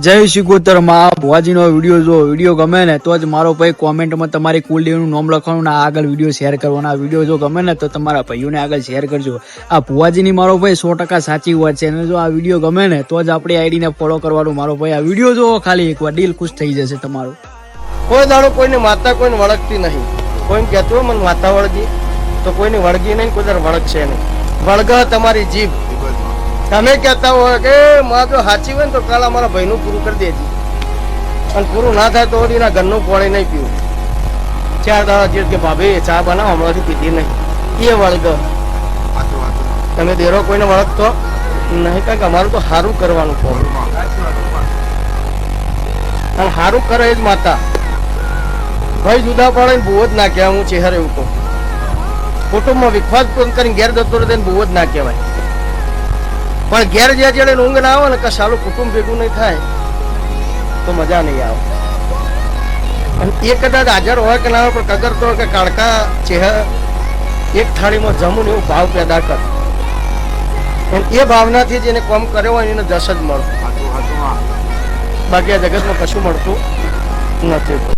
જય શિકોતર માં ભુવાજીનો વિડીયો જો વિડીયો ગમે ને તો જ મારો ભાઈ કોમેન્ટમાં તમારી કુલદેવીનું નામ લખવાનું ને આગળ વિડીયો શેર કરવાનો. આ વિડીયો જો ગમે ને તો તમારા ભાઈઓને આગળ શેર કરજો. આ ભુવાજીની મારો ભાઈ 100% સાચી વાત છે. અને જો આ વિડીયો ગમે ને તો જ આપણી આઈડીને ફોલો કરવાનું મારો ભાઈ. આ વિડીયો જો ખાલી એકવાર દિલ ખુશ થઈ જશે તમારું. કોઈ દાડો કોઈને માતા કોઈને વળગતી નહીં. કોઈને કહેતું હોય મને માતા વળગી તો કોઈને વળગી નહીં, કોઈ દર વળગશે નહીં. વળગ તમારી જીભ. તમે કહેતા હોય કે માં જો સાચી હોય ને તો કાલ અમારા ભાઈનું પૂરું કરી દેજે, અને પૂરું ના થાય તો એના ઘરનું પાણી નહીં પીવું. 4 દાડા જે કે ભાભી ચા બનાવો હમણાંથી પીધી નહીં, એ વળગ. તમે દેરો કોઈને વળગતો નહીં, કારણ કે અમારું તો સારું કરવાનું કોમ, અને સારું કરે એ જ માતા. ભાઈ જુદા પડે ને બહુ જ ના કહેવાય. હું ચહેરે એવું કહું, કુટુંબમાં વિખવાદ કરીને ઘેર જતો રહે બહુ જ ના કહેવાય. પણ ઘેર જે જેડે ઊંઘ ના આવે ને કે સારું કુટુંબ ભેગું નહીં થાય તો મજા નહીં આવે. અને એ કદાચ હાજર હોય કે ના હોય પણ કગરતો હોય કે કાળકા ચહેર એક થાળીમાં જમું એવું ભાવ પેદા કર. એ ભાવનાથી જેને કોમ કર્યો હોય એને જશ જ મળે. બાકી આ જગતમાં કશું મળતું નથી.